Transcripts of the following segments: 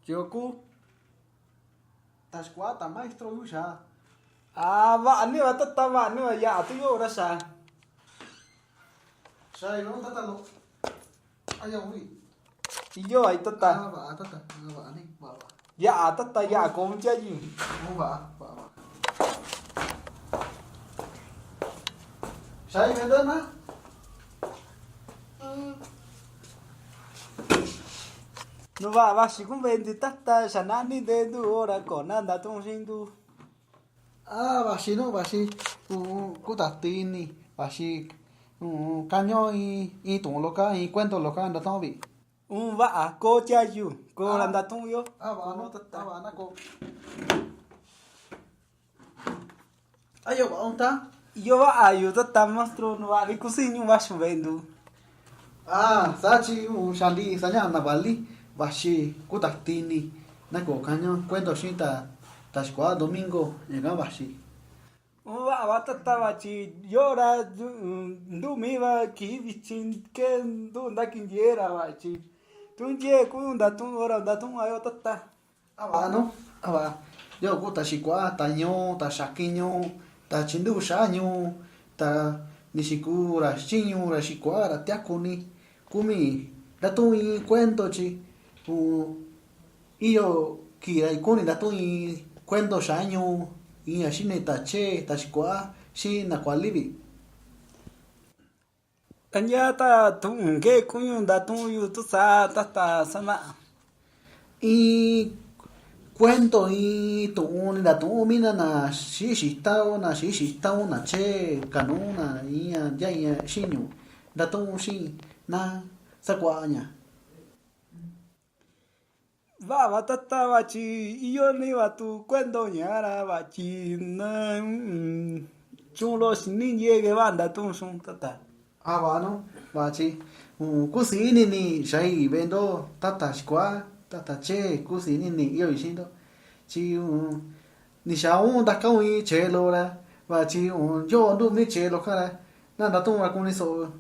Choku. Tas quá ta maestro yu sa. À vợ nữa tất vợ nữa dạ tôi vô đó sao? Sai no ta lo. Ayaw wi. Vô ấy tất ta. Ba ta ba ni ba. Dạ tất ta dạ cũng chơi gì? Mo ba. Sai me đơn á. Nó vợ chỉ cũng về thì tất ta sản ăn đi đến tu ra còn ăn đã tung sinh tu. Ba si no ba si. Ku ta tin ni. Ba si. Caño y tu loca y cuento loca anda tao bị. Vợ cô chơi gì? Cô làm đã tung vô. Ba no ta ba na ko. Ayaw ba ông ta? Yo vợ yêu tất ta mastro nó vợ đi cũng xin nhưng vợ xuống về tu. Sachi shandi sanya na bali. Ba si ku ta tin ni. Na ko caño cuento sin ta squad domingo llega ba si. Vợ tất ta vợ chỉ vô ra du mi vợ kỹ vị trí cái du đã kinh nghiệm ra vợ chỉ. Tung chơi cũng đã tung rồi đã tung ayo tất ta. Ba no. Ba. Yo ku ta squad ta nyo ta shakinyo ta chindu shanyo ta nishikura shinyo ra squad ra tiakuni kumi da tu i cuento chi. Io kira ikuni da tu i cuento shanyo y ashine ta che ta squad shi na kwalibi. Anh nhớ ta tung cái cũng đã tung yêu tất sa tất ta sana. Y cuento y tu da tu mina na shi tao na che kanuna y ya shinyo da tu shi na sakwanya. Va tất ta va chỉ yêu ni va tu cuento nhà ra va chỉ na chung lo xin ni ye cái van đã tung sung tất ta. Ba no ba chi kusini ni shai vendo tata squad tata che kusini ni iyo ishindo chi ni shao da ka wi che lo ra ba chi yo ndu mi che lo kara na da tu ra kuni so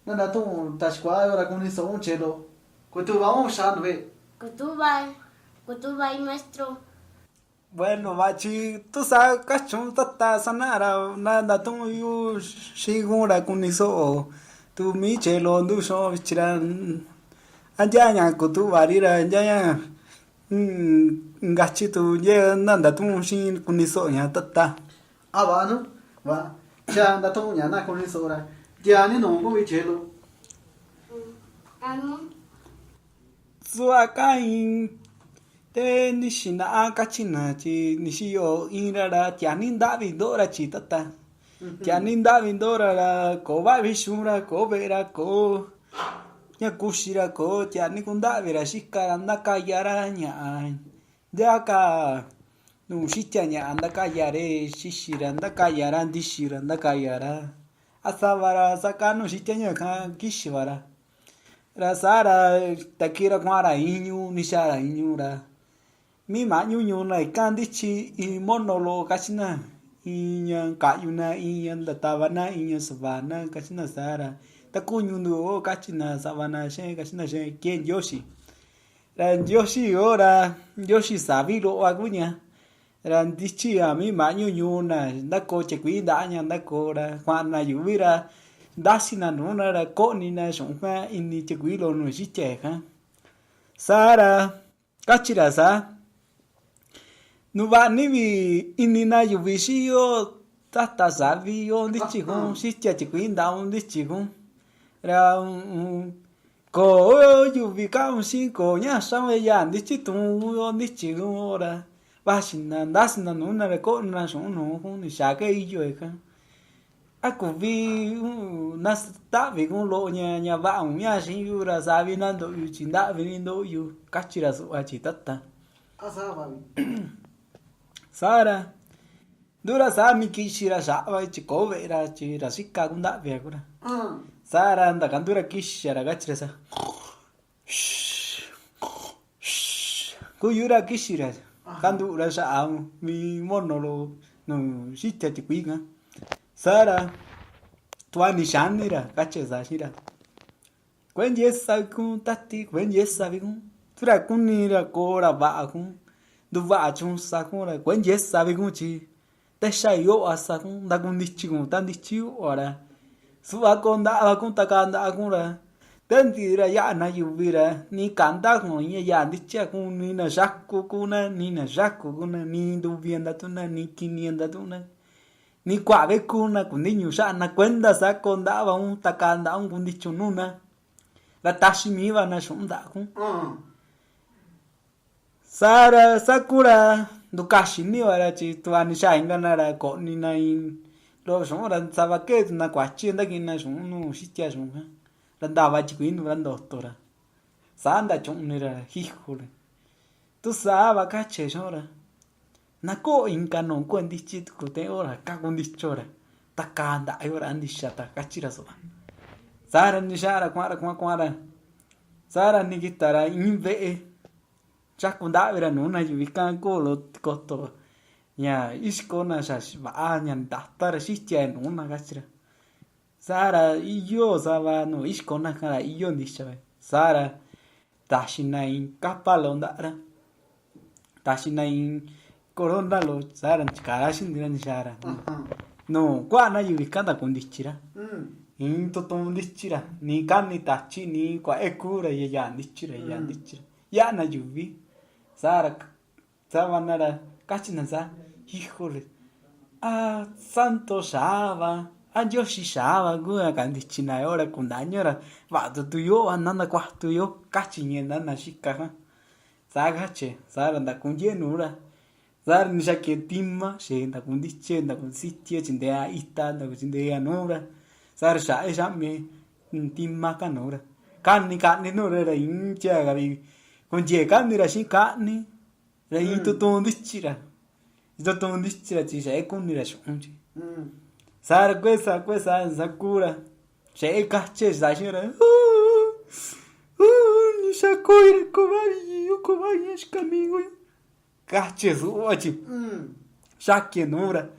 na da tu ta squad ra kuni so un che lo ku tu va un shan ve Kutubai maestro. Bueno, va chỉ tu sa các chúng tất ta sana ra na đã tung yêu si gung ra cũng ni so tu mi che lo ndu so vichira anh cha nhà của tu va đi ra anh cha nhà gachi tu ye na đã tung si cũng ni so nhà tất ta. ba no va cha da tu nya na kuni so ra ya ni no ko mi che lo Anu. Zua cái thế ni si na gachi na chỉ ni si yo in ra cha ni đã bị đổ ra chỉ tất ta. Cha ni đã bị đổ ra có ba bị xuống ra có về ra có nhà cusi ra có cha ni cũng đã về ra si cả anda kaya ra nhà ya cả nu si cha nhà anda kaya re si ra anda kaya ra di si ra anda kaya ra asavara sakanu si cha nhà kha kishvara ra sara takira kwara inyu nishara inyu ra mi ma nyu này can đi chi i monolo kachina inya kayuna inya datavana inya savana kachina sara takunyu no kachina savana she kachina she ken yoshi ra yoshi ora yoshi saviro agunya ra đi chi a mi ma nyu na dako che quý đã nya dako ra kwan na yuvira dasina no na ra ko ni na shonga inni che quý lo no shi che kha sara kachira sa nu va ni vi inina yu vi si yo tata sa vi yo ndi chi gon si cha chi kuin da ndi chi gon ra ko yu vi ka un si ko nya sa ve ya ndi chi tu yo ndi chi gon ra va sin na das na nu na ko na so no gon ni sa ke yo e ka a ko vi na sta vi gon lo nya va un nya si yu ra sa vi na do yu chi da vi do yu ka chi ra su a chi tata asa ba Sara dura sa mi kishira sa vai chi ko ve ra chi ra sikka cũng đã về cũng Sara anda kandura kishira gachira sa ku yura kishira kandura sa am mi monolo no sitta ti quinga Sara tuani shanira gachira sa shira quen yes sa kun tatti quen yes sa vi kun tu ra cũng ni ra cô ra vạ cũng du vạ chung sa cũng là quen yes sa với cũng chỉ te sai yo asa cũng ta cũng đi chi cũng ta đi chiu ora su a con đã cũng ta can đã cũng là tên thì ra ya na yu vi ra ni can ta cũng như ya đi chơi cũng ni na jack cũng na ni na jack cũng na ni du viên đã tu na ni kinien đã tu na ni quả với cô na cũng đi nhiều sa na quen đã sa con đã vào ta can đã cũng đi chung nu na là tashimi và na sống đã cũng Sara Sakura Dukashi ni wala chi tu ani sha inga na ra ko ni na in lo so ra sava ke na kwa chi nda ki na so no shi tia so ha ra da va chi kuin ran do to ra sa anda chung ni ra hi khu le tu sa va ka che so ra na ko in ka no ko ndi chi ku te ora ka ko ndi cho ra ta ka da ai ora ndi sha ta ka chi ra so Sara ni sha ra kwa ra Sara ni gitara in ve chắc cũng đã về nó này vì càng cô lo có to nhà ít có na sa va nhận đặt ta là xí chèn nó na cái gì Sara iyo sa va no ít có na cara iyo đi chơi Sara ta xin này capa lo đã ra ta xin này corona lo Sara cara xin đi ra Sara no qua na vì càng ta cũng đi chơi ra in to đi chơi ra ni can ni ta chi ni qua ecura ya đi chơi ya na yuvi Sara Savanara Kachinasa híjole santo Shava Yoshi Shava Gua Candichina ahora con dañora va tu yo andando cuarto yo cachiñenda na shika Sagache Sara anda con llenura Sara ni sa que timma shenda con dichenda con sitio chindea ita anda con chindea nura Sara sha me timma canora canni nura era incha gabi con je canni ra shi canni ra in to dichira ci sei con ni ra shunji Sara questa Sakura sei cacce sa shira ni sa coire covaia escamigo cacce su ochi shakye nura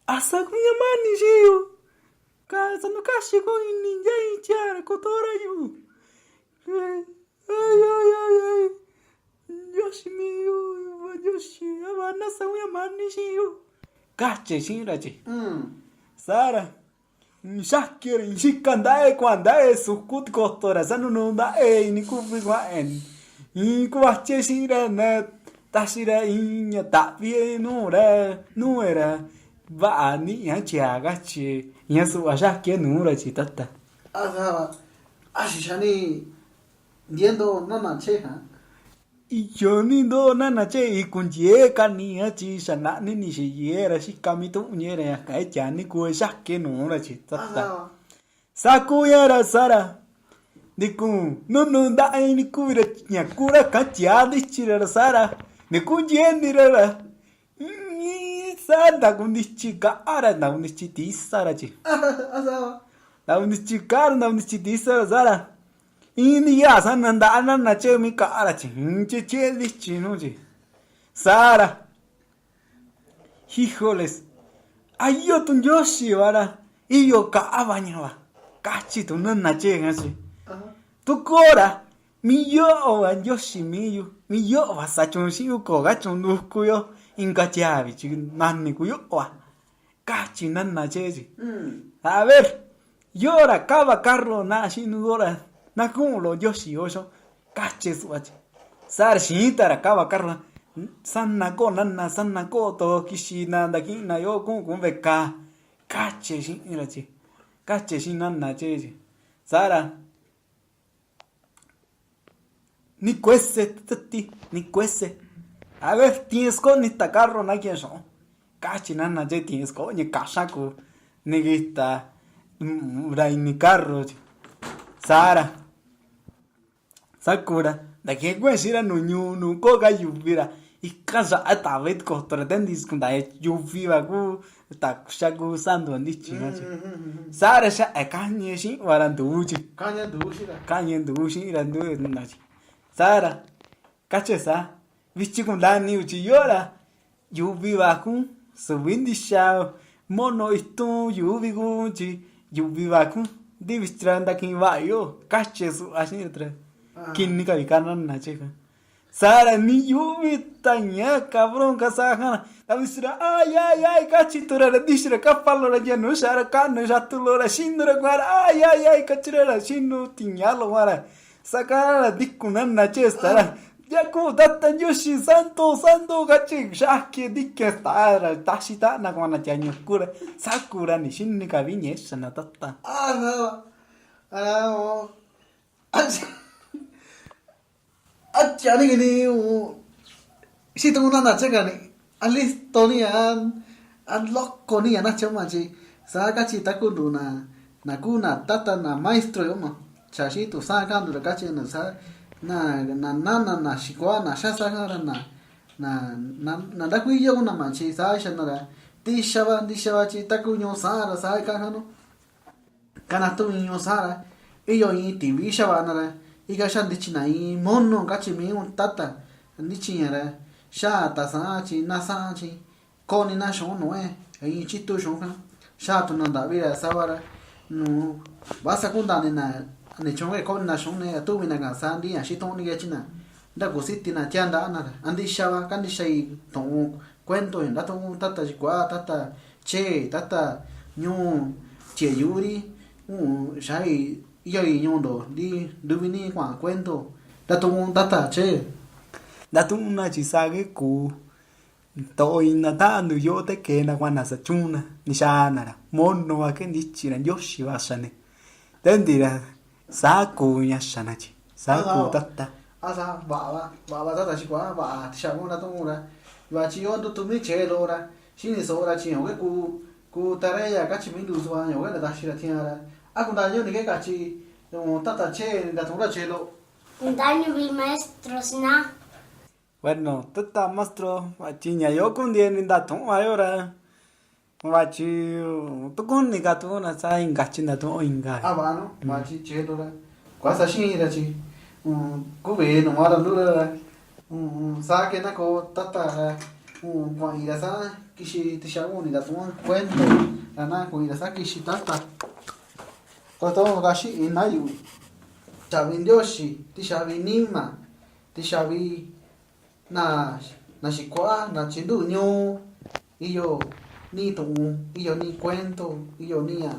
asa kunya mani jiyo casa no kashi ko ninja ichara kotora yu ay Yoshi avana sauya mani shiyo kache shirachi Sara shakir shikandae kwandae sukut kotora sanu no dae ni kubi kwaen ni kwache shira na tashira inya tapie no era va ni ya chiagachi ya su ashake nura chitata ashishani Diendo nana che ha yo ni do nana che I kun ye ka ni ha chi sana ni shi ye ra shi kami tu nye ra ka cha ni ku sha ke no ra chi ta sakuya ra Sara ni ku no da ai ni ku ra nya ku ra ka cha di chi ra Sara ni ku ye ni ra sa da ku ni chi ka ara da ni chi ti Sara chi da ni chi ka da ni chi ti Sara India san andana na che mi cara che vicino chi Sara híjoles ayo tu Yoshi vara io ka bañaba cachi tu no na che ngasi tu cora mi yo wa Yoshi mi yo va sa chon shi ko ga chon du ku yo inga chavi chi nanni ku yo wa cachi nan na che chi a ver yo ora cava carro na shi nu ora na como lo Yoshi oso cache su achi Sara shinita ra kava karra sanna ko to kishi na da kin na yo kun beka cache shin irachi cache shin nanna che Sara ni cuese a ver tienes con esta carro na quien son cache nanna che tienes con ni kashaku ni gita ni carro Sara Sakura da che questa no nu ko ga yuvira ikasa atavet ko tratendis kun da yuviva ku ta shaku sando andichi Sara sha kanye shi waranduchi kanye dushi randu nachi Sara kachesa vichi kun la ni uchi yora yuviva ku subindi sha mono itu yuvigu chi yuviva ku divistranda kin va yo kache su ashintra Kini ka vikanan na chica. Sara ni yuvita ña cabrón kasahana. Tamisira ay kachitura la dishra kapalo la janu sara kanu jatulo la shindura kwara ay kachira la shinu tiñalo wara. Sakara la dikunan na chestara. Ya como data yoshi santo gachi shaki dikke stara tashita na kwana chanyo kura. Sakura ni shinni ka viñesha na tata. No. Achani gini si tu na cheka ni alisto ni an lokko ni ana chama chi sa ka chi takundu na kuna tata na maestro yo ma chashi tu sa ka ndu ka chi na sa na shikwa na sha sa ka na da ku yo na ma chi sa sha na da di shaba chi takunyo sa ka no kana tu nyo sa iyo yi TV shaba na iga sha ndichi na i mono gachi mi un tata ndichi yara sha ta sa chi na sa chi koni na shon no i chi tu shon ka sha tu na da vira sa bara no va sa kunda ne chon koni na shon ne tu mi na ga sa ndi ya shi to ni ga chi na da go siti na tianda na andi sha ba kan di shai to cuento en da to tata chi kwa tata che tata nyu che yuri shai iyo nyondo di duvini kwa cuento datung tata che datung na chi sage ku to ina ta andu yo te ke na kwana sa chuna ni shana ra monno wa ke ndichi na yoshi wa shane tendira sa ku nya shana chi sa ku tata asa ba tata chi kwa ba sha mo na tung ra wa chi yo tu mi che lo ra shini so ra chi yo ke ku tare ya ka chi mi du so yo ke da shi ra tia ra Acundaño ni que cachi, tata che, da tura chelo. Un daño vi maestros na. Bueno, tata maestro, wachiña yo con dien da ton ayora. Wachi, tu con ni gato na sa ingachi na to inga. Bueno, wachi chelo ra. Quasa shi ra chi. Ku ve no mara lura ra. Sa que na ko tata kwa ira sa kishi tishauni da ton cuento. Ana ko ira sa kishi tata. Koto gashi inayu chavi ndyoshi ti chavi nima ti chavi na shikwa na chindu nyo iyo ni to iyo ni cuento iyo ni ya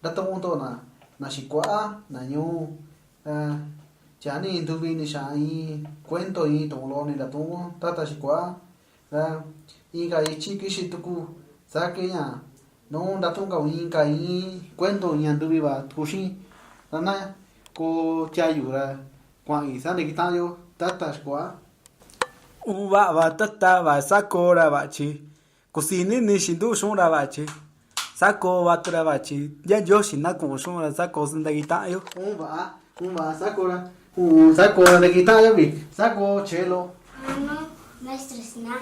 dato to na shikwa na nyo chani nduvi ni shai cuento i to lo ni dato tata shikwa iga ichi kishi tuku sake ya no dato ga inka i cuento nyandu viva kushi nana ko chayura kwa isa de kitayo tata shkwa va tata va sakora va chi kusini ni shindu shura va chi sako va tra va chi ya yoshi na ko shura sako sin de kitayo va sakora de kitayo vi sako chelo Ano maestros na.